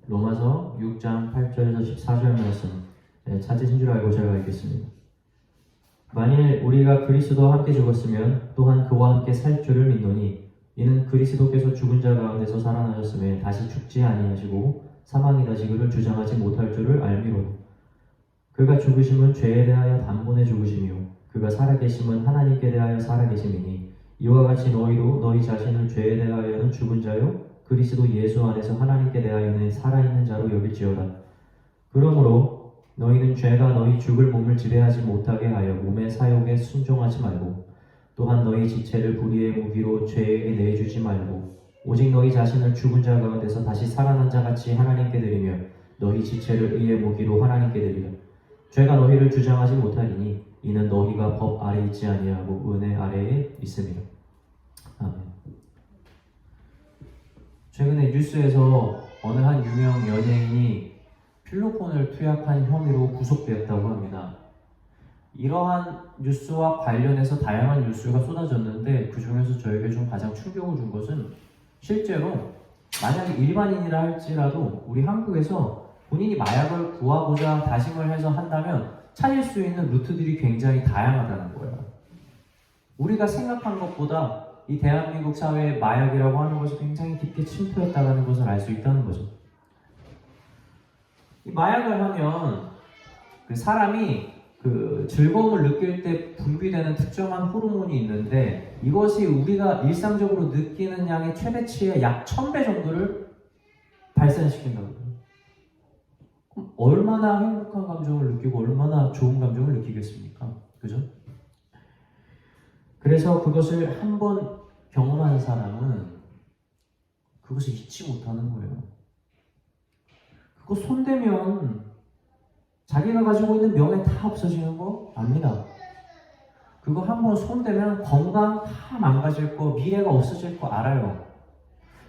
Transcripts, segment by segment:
로마서 6장 8절에서 14절 말씀 찾으신 줄 알고 제가 읽겠습니다. 만일 우리가 그리스도와 함께 죽었으면 또한 그와 함께 살 줄을 믿노니 이는 그리스도께서 죽은 자 가운데서 살아나셨음에 다시 죽지 아니하시고 사망이 다시 그를 주장하지 못할 줄을 알미로다. 그가 죽으심은 죄에 대하여 단번에 죽으심이요 그가 살아계심은 하나님께 대하여 살아계심이니 이와 같이 너희도 너희 자신을 죄에 대하여는 죽은 자요 그리스도 예수 안에서 하나님께 대하여는 살아있는 자로 여길지어다. 그러므로 너희는 죄가 너희 죽을 몸을 지배하지 못하게 하여 몸의 사욕에 순종하지 말고 또한 너희 지체를 불의의 무기로 죄에게 내주지 말고 오직 너희 자신을 죽은 자 가운데서 다시 살아난 자같이 하나님께 드리며 너희 지체를 의의 무기로 하나님께 드리라. 죄가 너희를 주장하지 못하리니 이는 너희가 법 아래 있지 아니하고 은혜 아래에 있음이라. 아멘. 최근에 뉴스에서 어느 한 유명 연예인이 필로폰을 투약한 혐의로 구속되었다고 합니다. 이러한 뉴스와 관련해서 다양한 뉴스가 쏟아졌는데 그 중에서 저에게 좀 가장 충격을 준 것은 실제로 만약에 일반인이라 할지라도 우리 한국에서 본인이 마약을 구하고자 다짐을 해서 한다면 찾을 수 있는 루트들이 굉장히 다양하다는 거예요. 우리가 생각한 것보다 이 대한민국 사회에 마약이라고 하는 것이 굉장히 깊게 침투했다는 것을 알 수 있다는 거죠. 이 마약을 하면 그 사람이 그 즐거움을 느낄 때 분비되는 특정한 호르몬이 있는데 이것이 우리가 일상적으로 느끼는 양의 최대치의 약 1000배 정도를 발산시킨다고 해요. 그럼 얼마나 행복한 감정을 느끼고 얼마나 좋은 감정을 느끼겠습니까? 그죠? 그래서 그것을 한번 경험한 사람은 그것을 잊지 못하는 거예요. 그거 손대면 자기가 가지고 있는 명예 다 없어지는 거 압니다. 그거 한번 손대면 건강 다 망가질 거, 미래가 없어질 거 알아요.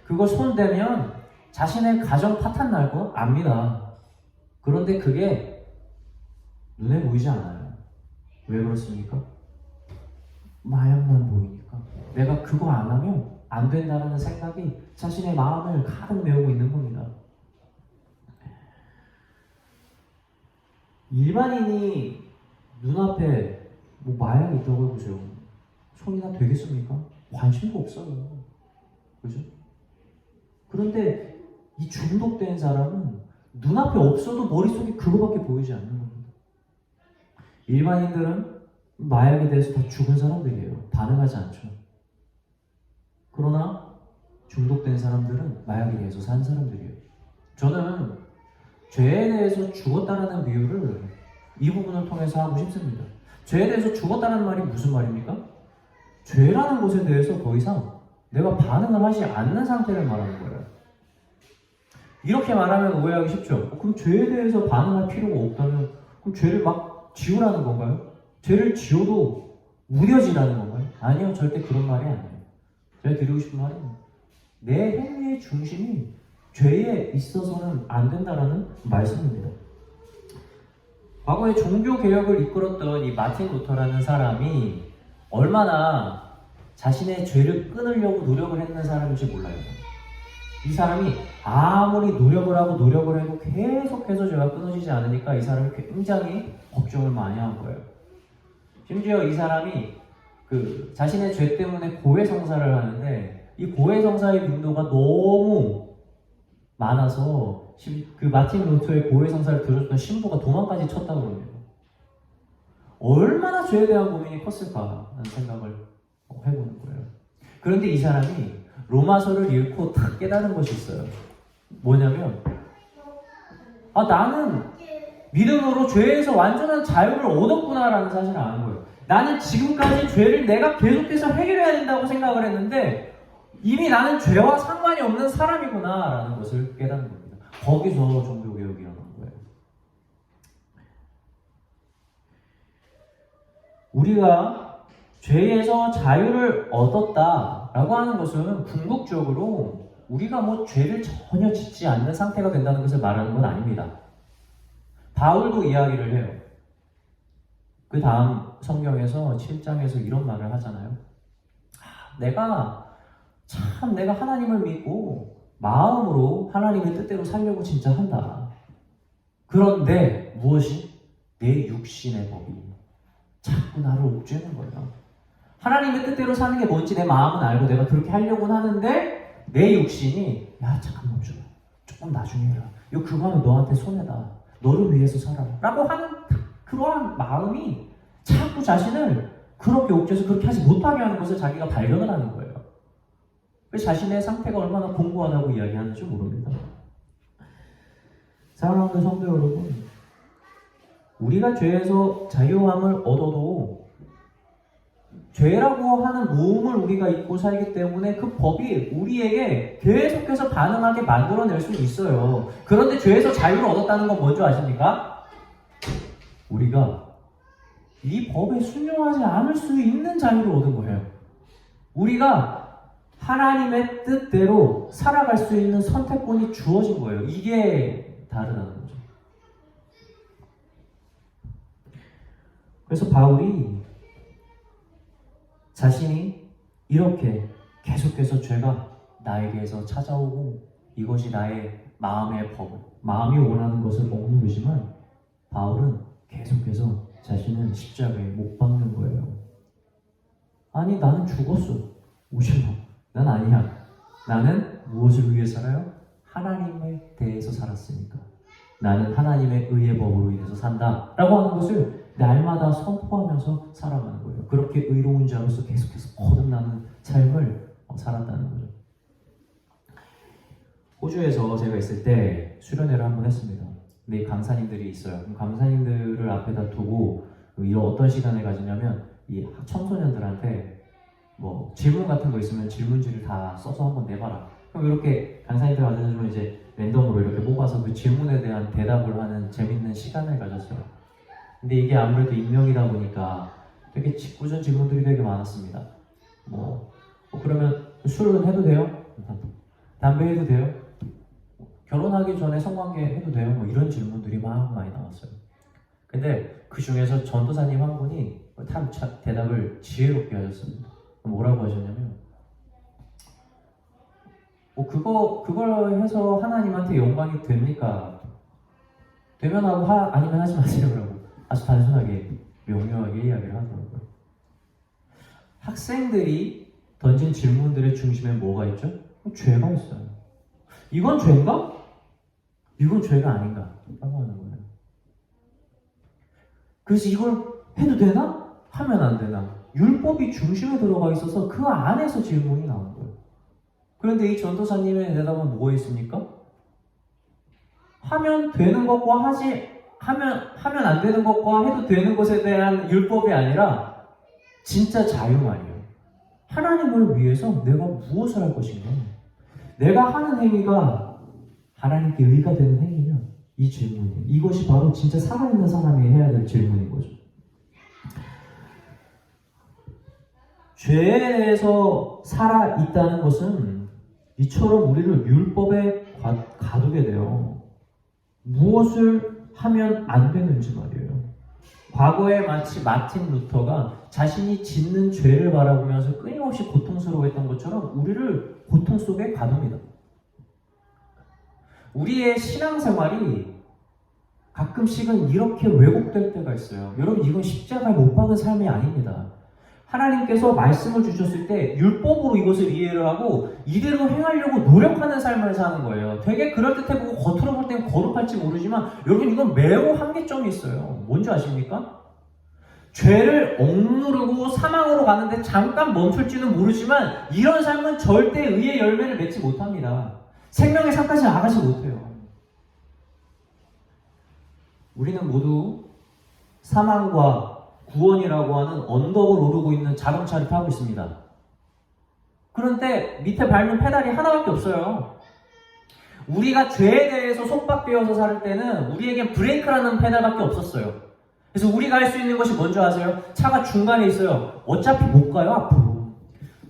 그거 손대면 자신의 가정 파탄 날 거 압니다. 그런데 그게 눈에 보이지 않아요. 왜 그렇습니까? 마약만 보이니까. 내가 그거 안 하면 안 된다는 생각이 자신의 마음을 가득 메우고 있는 겁니다. 일반인이 눈앞에 뭐 마약이 있다고 해보세요. 손이나 되겠습니까? 관심도 없어요. 그죠? 그런데 이 중독된 사람은 눈앞에 없어도 머릿속에 그거밖에 보이지 않는 겁니다. 일반인들은 마약에 대해서 다 죽은 사람들이에요. 반응하지 않죠. 그러나 중독된 사람들은 마약에 대해서 산 사람들이에요. 저는 죄에 대해서 죽었다라는 비유를 이 부분을 통해서 하고 싶습니다. 죄에 대해서 죽었다는 말이 무슨 말입니까? 죄라는 것에 대해서 더 이상 내가 반응을 하지 않는 상태를 말하는 거예요. 이렇게 말하면 오해하기 쉽죠. 그럼 죄에 대해서 반응할 필요가 없다면 그럼 죄를 막 지우라는 건가요? 죄를 지워도 무뎌지라는 건가요? 아니요, 절대 그런 말이 아니에요. 제가 드리고 싶은 말은 내 행위의 중심이 죄에 있어서는 안 된다라는 말씀입니다. 과거에 종교개혁을 이끌었던 이 마틴 루터라는 사람이 얼마나 자신의 죄를 끊으려고 노력을 했는 사람인지 몰라요. 이 사람이 아무리 노력을 하고 노력을 해도 계속해서 죄가 끊어지지 않으니까 이 사람이 굉장히 걱정을 많이 한 거예요. 심지어 이 사람이 그 자신의 죄 때문에 고해성사를 하는데 이 고해성사의 빈도가 너무 많아서 그 마틴 루터의 고해성사를 들었던 신부가 도망까지 쳤다고 그럽니다. 얼마나 죄에 대한 고민이 컸을까라는 생각을 해보는 거예요. 그런데 이 사람이 로마서를 읽고 딱 깨달은 것이 있어요. 뭐냐면 나는 믿음으로 죄에서 완전한 자유를 얻었구나라는 사실을 아는 거예요. 나는 지금까지 죄를 내가 계속해서 해결해야 된다고 생각을 했는데 이미 나는 죄와 상관이 없는 사람이구나 라는 것을 깨닫는 겁니다. 거기서 종교개혁이 일어난 거예요. 우리가 죄에서 자유를 얻었다라고 하는 것은 궁극적으로 우리가 뭐 죄를 전혀 짓지 않는 상태가 된다는 것을 말하는 건 아닙니다. 바울도 이야기를 해요. 그 다음 성경에서 7장에서 이런 말을 하잖아요. 내가 하나님을 믿고 마음으로 하나님의 뜻대로 살려고 진짜 한다. 그런데 무엇이? 내 육신의 법이 자꾸 나를 옥죄는 거예요. 하나님의 뜻대로 사는 게 뭔지 내 마음은 알고 내가 그렇게 하려고는 하는데 내 육신이 야 잠깐 멈춰. 조금 나중에 해라. 이거 그거 하면 너한테 손해다. 너를 위해서 살아. 라고 하는 그러한 마음이 자꾸 자신을 그렇게 옥죄서 그렇게 하지 못하게 하는 것을 자기가 발견을 하는 거예요. 자신의 상태가 얼마나 공고하다고 이야기하는지 모릅니다. 사랑하는 성도 여러분, 우리가 죄에서 자유함을 얻어도 죄라고 하는 모험을 우리가 잊고 살기 때문에 그 법이 우리에게 계속해서 반응하게 만들어낼 수 있어요. 그런데 죄에서 자유를 얻었다는 건 뭔지 아십니까? 우리가 이 법에 순종하지 않을 수 있는 자유를 얻은 거예요. 우리가 하나님의 뜻대로 살아갈 수 있는 선택권이 주어진 거예요. 이게 다르다는 거죠. 그래서 바울이 자신이 이렇게 계속해서 죄가 나에게서 찾아오고 이것이 나의 마음의 법, 마음이 원하는 것을 억누르지만 바울은 계속해서 자신은 십자가에 못 박는 거예요. 아니 나는 죽었어. 오지 마. 난 아니야. 나는 무엇을 위해 살아요? 하나님에 대해서 살았으니까. 나는 하나님의 의의 법으로 인해서 산다. 라고 하는 것을 날마다 선포하면서 살아가는 거예요. 그렇게 의로운 자로서 계속해서 거듭나는 삶을 살았다는 거죠. 호주에서 제가 있을 때 수련회를 한번 했습니다. 근데 강사님들이 있어요. 그럼 강사님들을 앞에다 두고 이런 어떤 시간을 가지냐면 이 청소년들한테 뭐 질문 같은 거 있으면 질문지를 다 써서 한번 내봐라. 그럼 이렇게 강사님들 가져주면 이제 랜덤으로 이렇게 뽑아서 그 질문에 대한 대답을 하는 재밌는 시간을 가졌어요. 근데 이게 아무래도 익명이다 보니까 되게 직구전 질문들이 되게 많았습니다. 그러면 술은 해도 돼요? 담배 해도 돼요? 결혼하기 전에 성관계 해도 돼요? 뭐 이런 질문들이 막 많이 나왔어요. 근데 그 중에서 전도사님 한 분이 참 대답을 지혜롭게 하셨습니다. 뭐라고 하셨냐면 그걸 해서 하나님한테 영광이 됩니까? 되면 하고 아니면 하지 마세요라고 아주 단순하게 명료하게 이야기를 하더라고요. 학생들이 던진 질문들의 중심에 뭐가 있죠? 죄가 있어요. 이건 죄인가? 이건 죄가 아닌가? 라고 하는 거예요. 그래서 이걸 해도 되나? 하면 안 되나? 율법이 중심에 들어가 있어서 그 안에서 질문이 나온 거예요. 그런데 이 전도사님의 대답은 뭐가 있습니까? 하면 되는 것과 하면 안 되는 것과 해도 되는 것에 대한 율법이 아니라 진짜 자유 말이에요. 하나님을 위해서 내가 무엇을 할 것인가? 내가 하는 행위가 하나님께 의가 되는 행위냐? 이 질문이에요. 이것이 바로 진짜 살아있는 사람이 해야 될 질문인 거죠. 죄에 대해서 살아있다는 것은 이처럼 우리를 율법에 가두게 돼요. 무엇을 하면 안 되는지 말이에요. 과거에 마치 마틴 루터가 자신이 짓는 죄를 바라보면서 끊임없이 고통스러워했던 것처럼 우리를 고통 속에 가둡니다. 우리의 신앙생활이 가끔씩은 이렇게 왜곡될 때가 있어요. 여러분 이건 십자가에 못 박은 삶이 아닙니다. 하나님께서 말씀을 주셨을 때 율법으로 이것을 이해를 하고 이대로 행하려고 노력하는 삶을 사는 거예요. 되게 그럴듯해 보고 겉으로 볼 땐 거룩할지 모르지만 여러분 이건 매우 한계점이 있어요. 뭔지 아십니까? 죄를 억누르고 사망으로 가는데 잠깐 멈출지는 모르지만 이런 삶은 절대 의의 열매를 맺지 못합니다. 생명의 산까지 나가지 못해요. 우리는 모두 사망과 구원이라고 하는 언덕을 오르고 있는 자동차를 타고 있습니다. 그런데 밑에 밟는 페달이 하나밖에 없어요. 우리가 죄에 대해서 속박되어서 살 때는 우리에겐 브레이크라는 페달밖에 없었어요. 그래서 우리가 할 수 있는 것이 뭔지 아세요? 차가 중간에 있어요. 어차피 못 가요, 앞으로.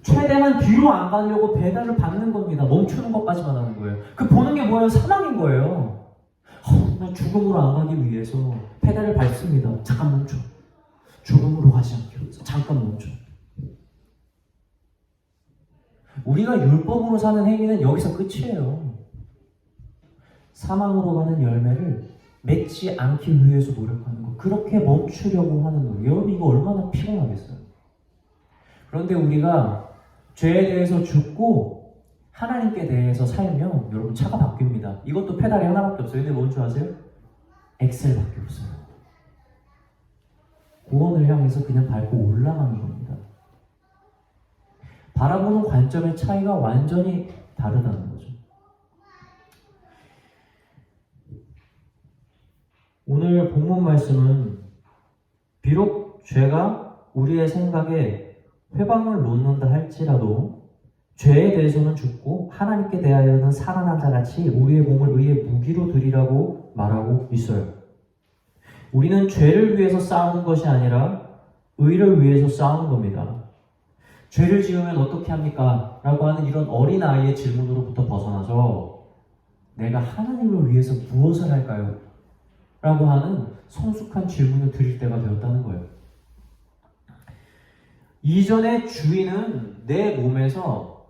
최대한 뒤로 안 가려고 페달을 밟는 겁니다. 멈추는 것까지만 하는 거예요. 그 보는 게 뭐예요? 사망인 거예요. 나 죽음으로 안 가기 위해서 페달을 밟습니다. 잠깐 멈춰. 죽음으로 가지 않기 위해서 잠깐 멈춰. 우리가 율법으로 사는 행위는 여기서 끝이에요. 사망으로 가는 열매를 맺지 않기 위해서 노력하는 거. 그렇게 멈추려고 하는 노력. 여러분 이거 얼마나 피곤하겠어요. 그런데 우리가 죄에 대해서 죽고 하나님께 대해서 살면 여러분 차가 바뀝니다. 이것도 페달이 하나밖에 없어요. 근데 뭔 줄 아세요? 엑셀밖에 없어요. 구원을 향해서 그냥 밟고 올라가는 겁니다. 바라보는 관점의 차이가 완전히 다르다는 거죠. 오늘 본문 말씀은 비록 죄가 우리의 생각에 회방을 놓는다 할지라도 죄에 대해서는 죽고 하나님께 대하여는 살아난 자같이 우리의 몸을 의의 무기로 드리라고 말하고 있어요. 우리는 죄를 위해서 싸우는 것이 아니라 의를 위해서 싸우는 겁니다. 죄를 지으면 어떻게 합니까? 라고 하는 이런 어린아이의 질문으로부터 벗어나서 내가 하나님을 위해서 무엇을 할까요? 라고 하는 성숙한 질문을 드릴 때가 되었다는 거예요. 이전의 주인은 내 몸에서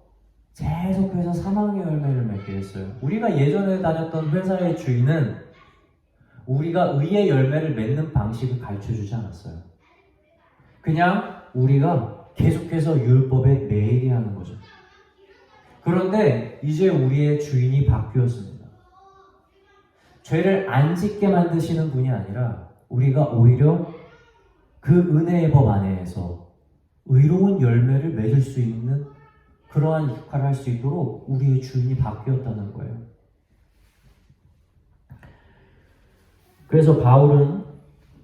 계속해서 사망의 열매를 맺게 했어요. 우리가 예전에 다녔던 회사의 주인은 우리가 의의 열매를 맺는 방식을 가르쳐주지 않았어요. 그냥 우리가 계속해서 율법에 매이게 하는 거죠. 그런데 이제 우리의 주인이 바뀌었습니다. 죄를 안 짓게 만드시는 분이 아니라 우리가 오히려 그 은혜의 법 안에서 의로운 열매를 맺을 수 있는 그러한 역할을 할 수 있도록 우리의 주인이 바뀌었다는 거예요. 그래서 바울은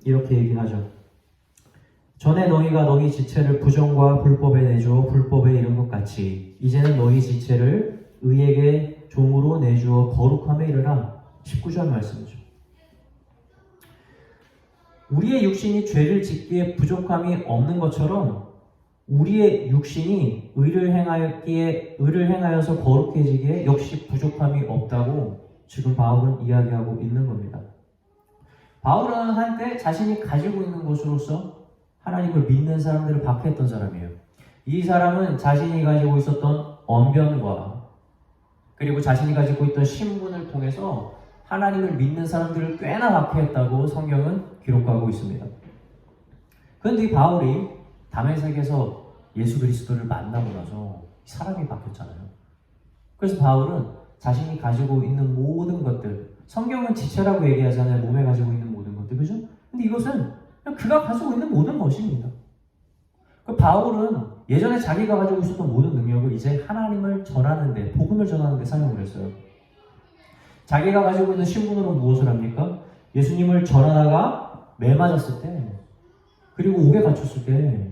이렇게 얘기하죠. 전에 너희가 너희 지체를 부정과 불법에 내주어 불법에 이른 것 같이 이제는 너희 지체를 의에게 종으로 내주어 거룩함에 이르라. 19절 말씀이죠. 우리의 육신이 죄를 짓기에 부족함이 없는 것처럼 우리의 육신이 의를 행하여서 거룩해지기에 역시 부족함이 없다고 지금 바울은 이야기하고 있는 겁니다. 바울은 한때 자신이 가지고 있는 것으로서 하나님을 믿는 사람들을 박해했던 사람이에요. 이 사람은 자신이 가지고 있었던 언변과 그리고 자신이 가지고 있던 신분을 통해서 하나님을 믿는 사람들을 꽤나 박해했다고 성경은 기록하고 있습니다. 그런데 이 바울이 다메섹에서 예수 그리스도를 만나고 나서 사람이 바뀌었잖아요. 그래서 바울은 자신이 가지고 있는 모든 것들, 성경은 지체라고 얘기하잖아요. 몸에 가지고 있는 모든 것들, 그죠? 근데 이것은 그냥 그가 가지고 있는 모든 것입니다. 그 바울은 예전에 자기가 가지고 있었던 모든 능력을 이제 하나님을 전하는데, 복음을 전하는데 사용을 했어요. 자기가 가지고 있는 신분으로 무엇을 합니까? 예수님을 전하다가 매 맞았을 때, 그리고 옥에 갇혔을 때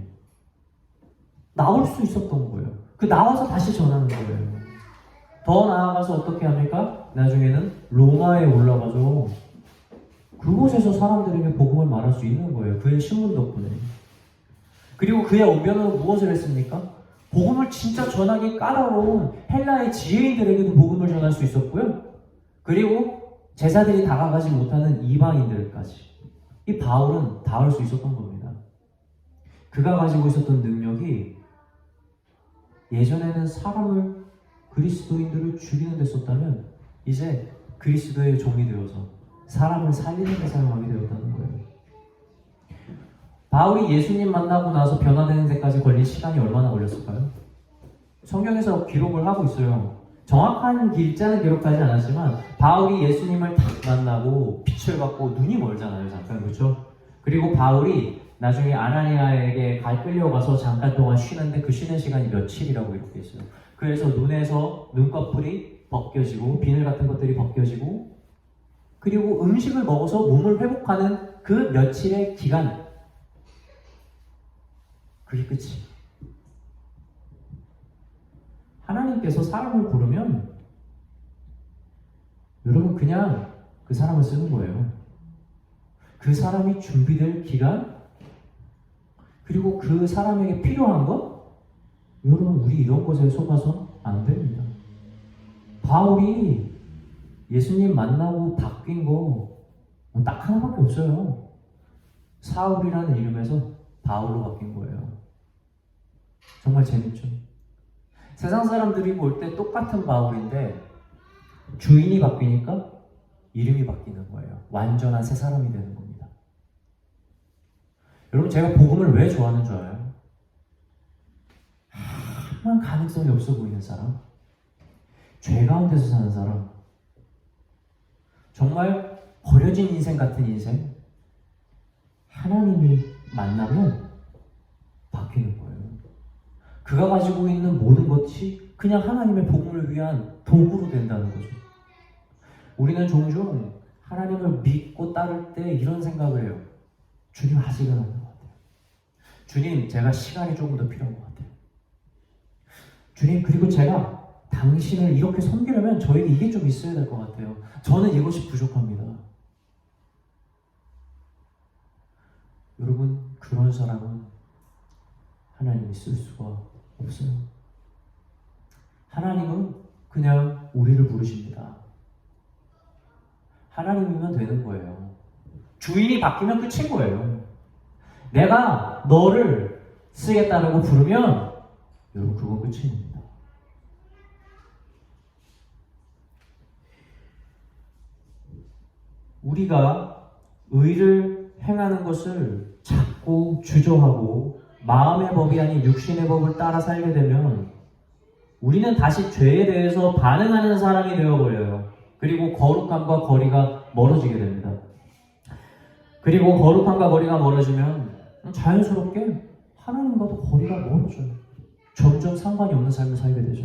나올 수 있었던 거예요. 그 나와서 다시 전하는 거예요. 더 나아가서 어떻게 합니까? 나중에는 로마에 올라가서 그곳에서 사람들에게 복음을 말할 수 있는 거예요. 그의 신분 덕분에. 그리고 그의 언변은 무엇을 했습니까? 복음을 진짜 전하기 까다로운 헬라의 지혜인들에게도 복음을 전할 수 있었고요. 그리고 제자들이 다가가지 못하는 이방인들까지. 이 바울은 닿을 수 있었던 겁니다. 그가 가지고 있었던 능력이 예전에는 사람을, 그리스도인들을 죽이는 데 썼다면 이제 그리스도의 종이 되어서 사람을 살리는 데 사용하게 되었다는 거예요. 바울이 예수님 만나고 나서 변화되는 데까지 걸린 시간이 얼마나 걸렸을까요? 성경에서 기록을 하고 있어요. 정확한 길자는 기록하지 않았지만 바울이 예수님을 딱 만나고 빛을 받고 눈이 멀잖아요. 잠깐, 그렇죠? 그리고 바울이 나중에 아나니아에게 끌려가서 잠깐 동안 쉬는데 그 쉬는 시간이 며칠이라고 이렇게 있어요. 그래서 눈에서 눈꺼풀이 벗겨지고 비늘 같은 것들이 벗겨지고 그리고 음식을 먹어서 몸을 회복하는 그 며칠의 기간, 그게 끝이. 하나님께서 사람을 부르면 여러분 그냥 그 사람을 쓰는 거예요. 그 사람이 준비될 기간, 그리고 그 사람에게 필요한 것, 여러분 우리 이런 것에 속아서 안 됩니다. 바울이 예수님 만나고 바뀐 거 딱 하나밖에 없어요. 사울이라는 이름에서 바울로 바뀐 거예요. 정말 재밌죠? 세상 사람들이 볼 때 똑같은 바울인데 주인이 바뀌니까 이름이 바뀌는 거예요. 완전한 새 사람이 되는 겁니다. 여러분, 제가 복음을 왜 좋아하는 줄 알아요? 아무 가능성이 없어 보이는 사람, 죄 가운데서 사는 사람, 정말 버려진 인생 같은 인생, 하나님이 만나면 바뀌는 거예요. 그가 가지고 있는 모든 것이 그냥 하나님의 복음을 위한 도구로 된다는 거죠. 우리는 종종 하나님을 믿고 따를 때 이런 생각을 해요. 주님, 아직은 아닌 것 같아요. 주님, 제가 시간이 조금 더 필요한 것 같아요. 주님, 그리고 제가 당신을 이렇게 섬기려면 저에게 이게 좀 있어야 될 것 같아요. 저는 이것이 부족합니다. 여러분, 그런 사람은 하나님이 쓸 수가 없어요. 하나님은 그냥 우리를 부르십니다. 하나님이면 되는 거예요. 주인이 바뀌면 끝인 거예요. 내가 너를 쓰겠다라고 부르면 여러분, 그건 끝입니다. 우리가 의를 행하는 것을 자꾸 주저하고 마음의 법이 아닌 육신의 법을 따라 살게 되면 우리는 다시 죄에 대해서 반응하는 사람이 되어버려요. 그리고 거룩함과 거리가 멀어지게 됩니다. 그리고 거룩함과 거리가 멀어지면 자연스럽게 하나님과도 거리가 멀어져요. 점점 상관이 없는 삶을 살게 되죠.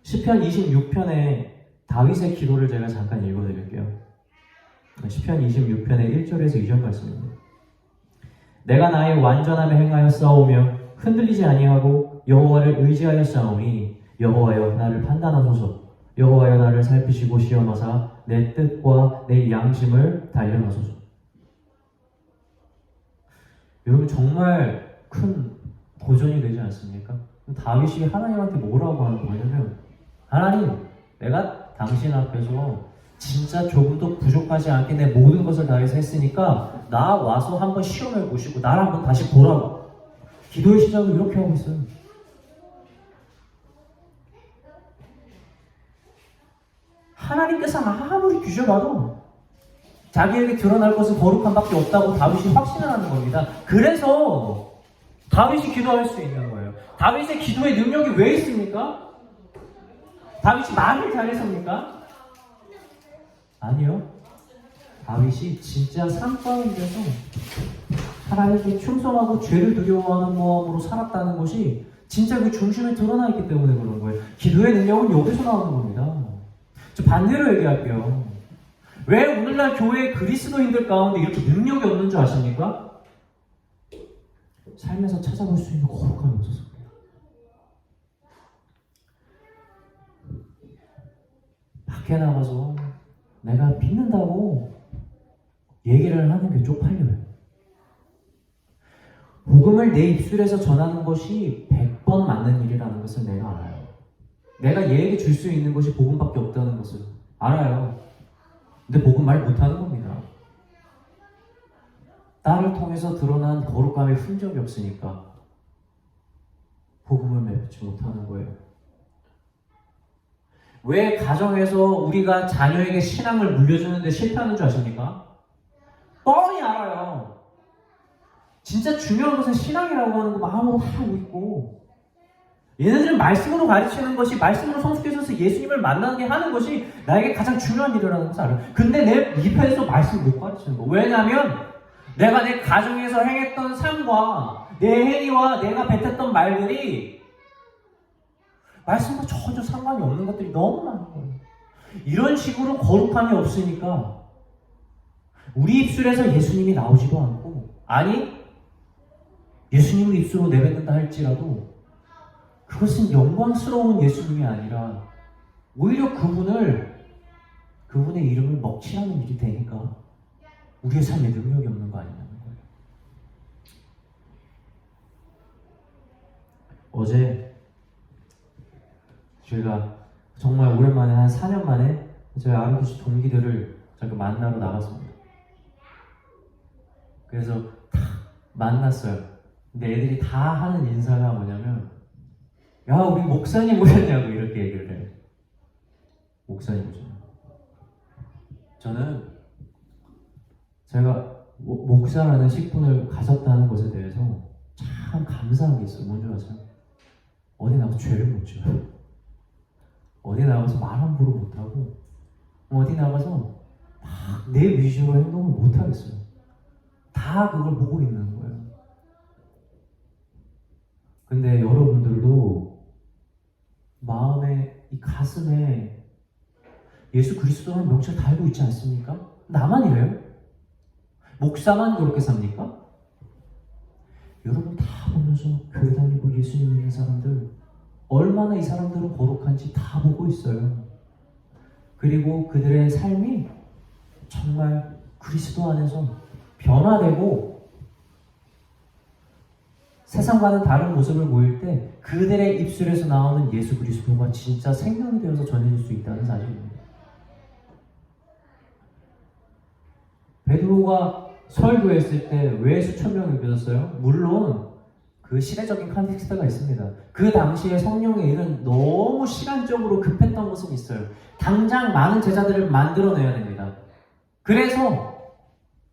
시편 26편에 다윗의 기도를 제가 잠깐 읽어드릴게요. 시편 26편의 1절에서 2절 말씀입니다. 내가 나의 완전함에 행하여 싸우며 흔들리지 아니하고 여호와를 의지하여 싸우니 여호와여 나를 판단하소서. 여호와여 나를 살피시고 시험하사 내 뜻과 내 양심을 단련하소서. 여러분, 정말 큰 도전이 되지 않습니까? 다윗이 하나님한테 뭐라고 하는 거냐면, 하나님, 내가 당신 앞에서 진짜 조금도 부족하지 않게 내 모든 것을 다해서 했으니까 나 와서 한번 시험해 보시고 나를 한번 다시 보라고. 기도의 시작을 이렇게 하고 있어요. 하나님께서 아무리 뒤져봐도 자기에게 드러날 것은 거룩한 밖에 없다고 다윗이 확신을 하는 겁니다. 그래서 다윗이 기도할 수 있는 거예요. 다윗의 기도의 능력이 왜 있습니까? 다윗이 말을 잘해서입니까? 아니요. 다윗이 진짜 삶 가운데서 하나님께 충성하고 죄를 두려워하는 마음으로 살았다는 것이 진짜 그 중심에 드러나 있기 때문에 그런 거예요. 기도의 능력은 여기서 나오는 겁니다. 저 반대로 얘기할게요. 왜 오늘날 교회 그리스도인들 가운데 이렇게 능력이 없는 줄 아십니까? 삶에서 찾아볼 수 있는 거룩함이 없어서 그래요. 밖에 나가서 내가 믿는다고 얘기를 하는 게 쪽팔려요. 복음을 내 입술에서 전하는 것이 100번 맞는 일이라는 것을 내가 알아요. 내가 얘에게 줄 수 있는 것이 복음밖에 없다는 것을 알아요. 근데 복음 말 못하는 겁니다. 나를 통해서 드러난 거룩함의 흔적이 없으니까 복음을 맺지 못하는 거예요. 왜 가정에서 우리가 자녀에게 신앙을 물려주는데 실패하는 줄 아십니까? 뻔히 알아요. 진짜 중요한 것은 신앙이라고 하는 거 마음으로 다 알고 있고, 얘네들은 말씀으로 가르치는 것이, 말씀으로 성숙해져서 예수님을 만나게 하는 것이 나에게 가장 중요한 일이라는 것을 알아요. 근데 내 입에서 말씀을 못 가르치는 거. 왜냐하면 내가 내 가정에서 행했던 삶과 내 행위와 내가 뱉었던 말들이 말씀과 전혀 상관이 없는 것들이 너무 많은 거예요. 이런 식으로 거룩함이 없으니까 우리 입술에서 예수님이 나오지도 않고, 아니 예수님을 입술로 내뱉는다 할지라도 그것은 영광스러운 예수님이 아니라 오히려 그분의 이름을 먹칠하는 일이 되니까 우리의 삶에 능력이 없는 거 아니냐는 거예요. 어제 저희가 정말 오랜만에 한 4년 만에 저희 아르쿠시 동기들을 잠깐 만나러 나갔습니다. 그래서 다 만났어요. 근데 애들이 다 하는 인사가 뭐냐면 야, 우리 목사님 오셨냐고 이렇게 얘기를 해요. 목사님 오셨냐고. 저는 제가 목사라는 직분을 가졌다는 것에 대해서 참 감사한 게 있어요. 뭔지 아세요? 어디 나가서 죄를 못 지어요. 어디 나가서 말 함부로 못하고, 어디 나가서 막 내 위주로 행동을 못하겠어요. 다 그걸 보고 있는 거예요. 근데 여러분들도 마음에, 이 가슴에 예수 그리스도라는 명칭을 달고 있지 않습니까? 나만 이래요? 목사만 그렇게 삽니까? 여러분 다 보면서 교회 다니고 예수님 믿는 사람들 얼마나 이 사람들은 거룩한지 다 보고 있어요. 그리고 그들의 삶이 정말 그리스도 안에서 변화되고 세상과는 다른 모습을 보일 때 그들의 입술에서 나오는 예수 그리스도가 진짜 생명이 되어서 전해질 수 있다는 사실입니다. 베드로가 설교했을 때 왜 수천 명이 믿었어요? 물론 그 시대적인 컨텍스트가 있습니다. 그 당시에 성령의 일은 너무 시간적으로 급했던 것은 있어요. 당장 많은 제자들을 만들어내야 됩니다. 그래서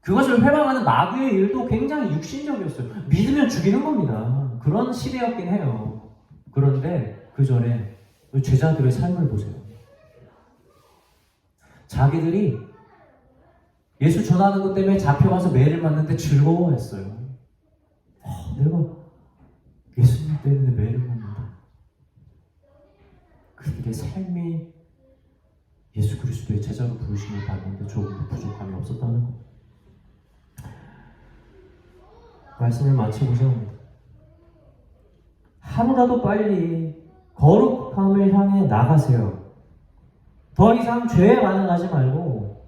그것을 회방하는 마귀의 일도 굉장히 육신적이었어요. 믿으면 죽이는 겁니다. 그런 시대였긴 해요. 그런데 그 전에 제자들의 삶을 보세요. 자기들이 예수 전하는 것 때문에 잡혀가서 매를 맞는데 즐거워했어요. 내가 예수님 때문에 매를 맞는다. 그들의 삶이 예수 그리스도의 제자로 부르심을 받는데 조금 부족함이 없었다는 것. 말씀을 마치고자 합니다. 하루라도 빨리 거룩함을 향해 나가세요. 더 이상 죄에 반응하지 말고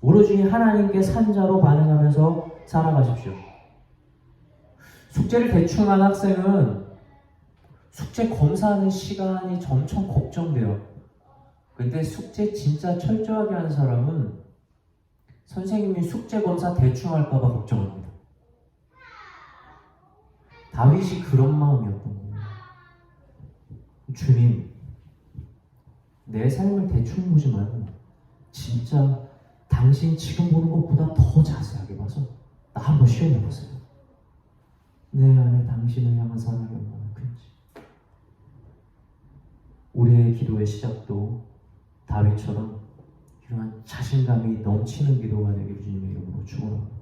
오로지 하나님께 산자로 반응하면서 살아가십시오. 숙제를 대충 한 학생은 숙제 검사하는 시간이 엄청 걱정돼요. 근데 숙제 진짜 철저하게 하는 사람은 선생님이 숙제 검사 대충 할까봐 걱정합니다. 다윗이 그런 마음이었던 거예요. 주님, 내 삶을 대충 보지 말고 진짜 당신 지금 보는 것보다 더 자세하게 봐서 나 한번 시험해보세요. 내 안에 당신을 향한 사랑이 얼마나 큰지. 우리의 기도의 시작도 다윗처럼 이러한 자신감이 넘치는 기도가 되길 주님의 이름으로 축원합니다.